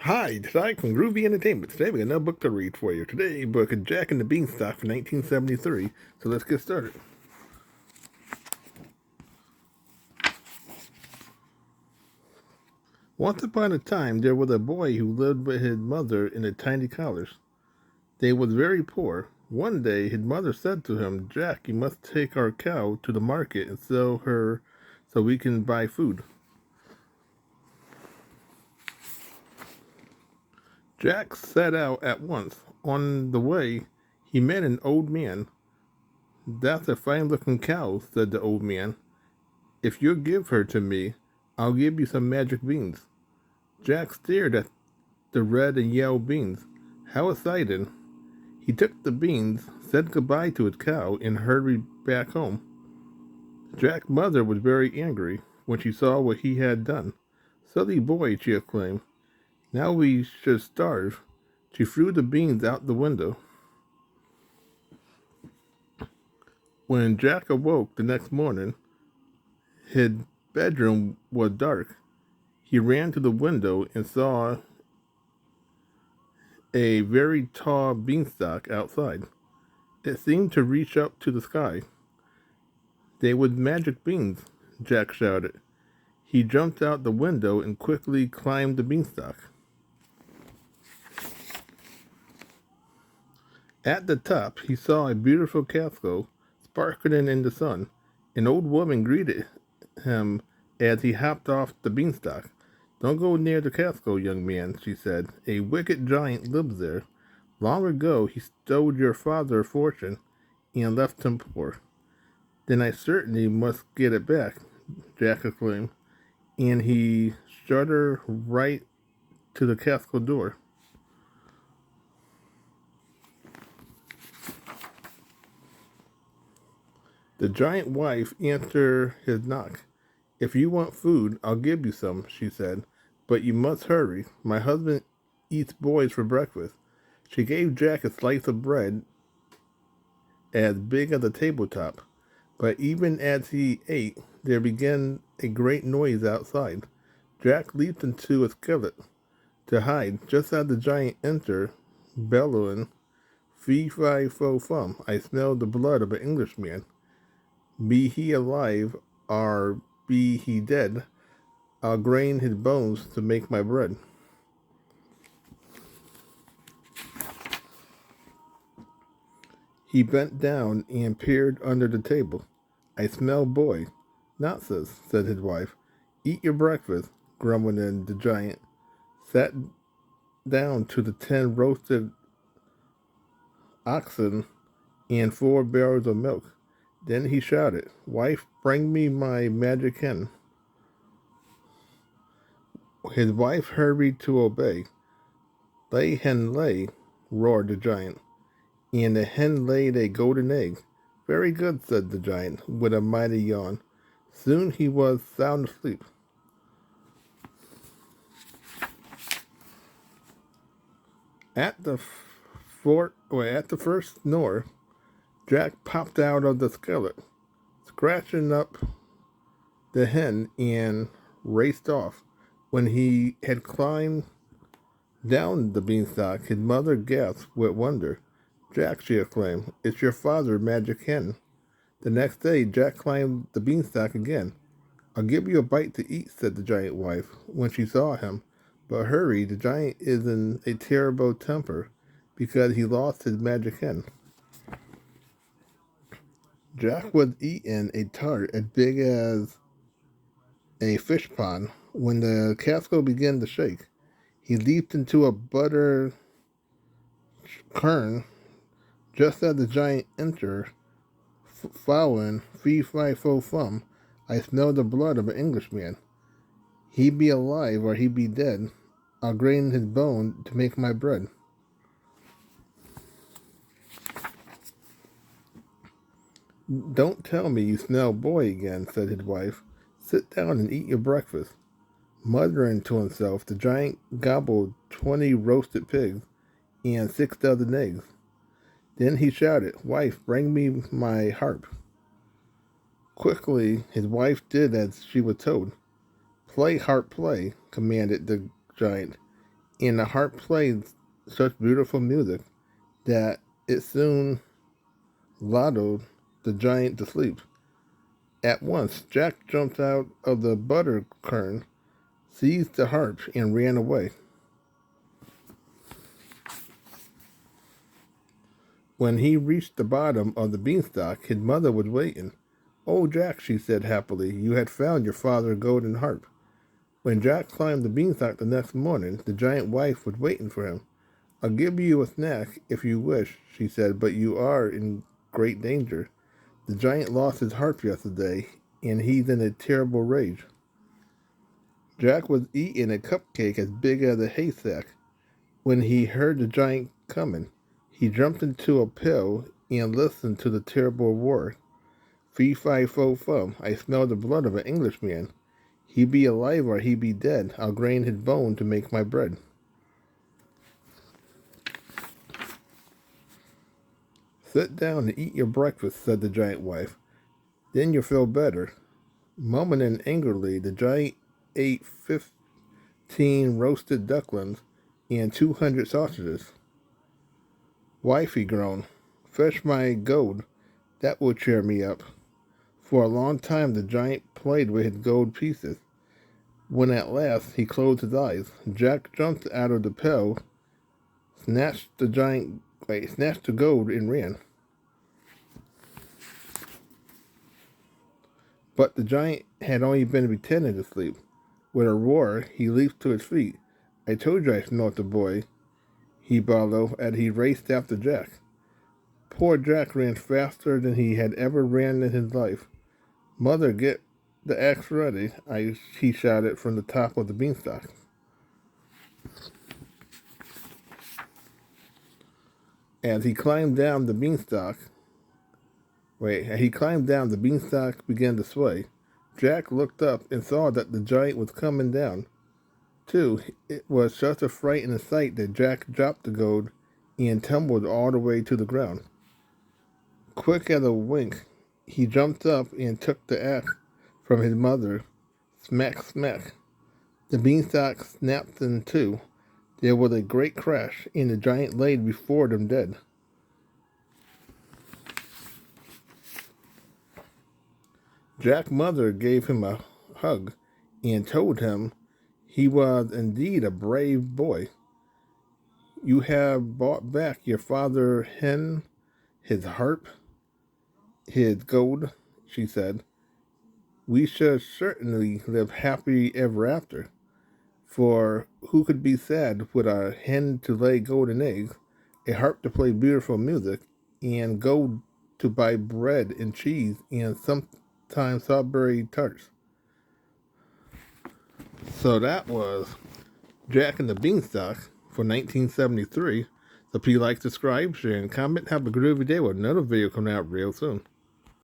Hi, Ty from Groovy Entertainment. Today we got another book to read for you. Today, book of Jack and the Beanstalk from 1973. So let's get started. Once upon a time, there was a boy who lived with his mother in a tiny cottage. They was very poor. One day, his mother said to him, "Jack, you must take our cow to the market and sell her so we can buy food." Jack set out at once. On the way, he met an old man. "That's a fine-looking cow," said the old man. "If you'll give her to me, I'll give you some magic beans." Jack stared at the red and yellow beans. How excited! He took the beans, said goodbye to his cow, and hurried back home. Jack's mother was very angry when she saw what he had done. "Silly boy," she exclaimed. "Now we should starve." She threw the beans out the window. When Jack awoke the next morning, his bedroom was dark. He ran to the window and saw a very tall beanstalk outside. It seemed to reach up to the sky. "They were magic beans," Jack shouted. He jumped out the window and quickly climbed the beanstalk. At the top, he saw a beautiful castle sparkling in the sun. An old woman greeted him as he hopped off the beanstalk. "Don't go near the castle, young man," she said. "A wicked giant lives there. Long ago, he stole your father's fortune and left him poor." "Then I certainly must get it back," Jack exclaimed, and he strutted right to the castle door. The giant wife answered his knock. "If you want food, I'll give you some," she said. "But you must hurry. My husband eats boys for breakfast." She gave Jack a slice of bread as big as a tabletop. But even as he ate, there began a great noise outside. Jack leaped into a skillet to hide just as the giant entered, bellowing, "Fee, fi, fo, fum, I smell the blood of an Englishman. Be he alive or be he dead, I'll grind his bones to make my bread." He bent down and peered under the table. "I smell boy." "Nonsense," said his wife. "Eat your breakfast," grumbled the giant. Sat down to the 10 roasted oxen and 4 barrels of milk. Then he shouted, "Wife, bring me my magic hen." His wife hurried to obey. "Lay, hen, lay," roared the giant, and the hen laid a golden egg. "Very good," said the giant, with a mighty yawn. Soon he was sound asleep. At the at the first snore, Jack popped out of the skillet, scratching up the hen, and raced off. When he had climbed down the beanstalk, his mother gasped with wonder. "Jack," she exclaimed, "it's your father's magic hen." The next day, Jack climbed the beanstalk again. "I'll give you a bite to eat," said the giant wife when she saw him. "But hurry, the giant is in a terrible temper because he lost his magic hen." Jack was eating a tart as big as a fish pond when the castle began to shake. He leaped into a butter churn just as the giant entered, following, "Fee, fi, fo, fum, I smell the blood of an Englishman. He be alive or he be dead. I'll grind his bone to make my bread." "Don't tell me you smell boy again," said his wife. "Sit down and eat your breakfast." Muttering to himself, the giant gobbled 20 roasted pigs and 6 dozen eggs. Then he shouted, "Wife, bring me my harp." Quickly, his wife did as she was told. "Play, harp, play," commanded the giant, and the harp played such beautiful music that it soon lulled the giant to sleep. At once, Jack jumped out of the butter quern, seized the harp, and ran away. When he reached the bottom of the beanstalk, his mother was waiting. "Oh, Jack," she said happily, "you had found your father's golden harp." When Jack climbed the beanstalk the next morning, the giant wife was waiting for him. "I'll give you a snack if you wish," she said, "but you are in great danger. The giant lost his harp yesterday, and he's in a terrible rage." Jack was eating a cupcake as big as a haystack when he heard the giant coming. He jumped into a pail and listened to the terrible roar. "Fee, fi, fo, fum, I smell the blood of an Englishman. He be alive or he be dead. I'll grind his bone to make my bread." "Sit down and eat your breakfast," said the giant wife. "Then you'll feel better." Mumbling angrily, the giant ate 15 roasted ducklings and 200 sausages. "Wife," he groaned, "fetch my gold. That will cheer me up." For a long time the giant played with his gold pieces. When at last he closed his eyes, Jack jumped out of the pail, snatched the gold, and ran. But the giant had only been pretending to sleep. With a roar, he leaped to his feet. "I told you I smelt the boy," he bellowed as he raced after Jack. Poor Jack ran faster than he had ever ran in his life. "Mother, get the axe ready," he shouted from the top of the beanstalk. As he climbed down the beanstalk, the beanstalk began to sway. Jack looked up and saw that the giant was coming down, too. It was such a frightening sight that Jack dropped the gold and tumbled all the way to the ground. Quick as a wink, he jumped up and took the axe from his mother. Smack, smack. The beanstalk snapped in two. There was a great crash, and the giant lay before them dead. Jack's mother gave him a hug and told him he was indeed a brave boy. "You have brought back your father hen, his harp, his gold," she said. "We shall certainly live happy ever after. For who could be sad with a hen to lay golden eggs, a harp to play beautiful music, and gold to buy bread and cheese and sometimes strawberry tarts?" So that was Jack and the Beanstalk for 1973. So please like, subscribe, share, and comment. Have a groovy day with another video coming out real soon.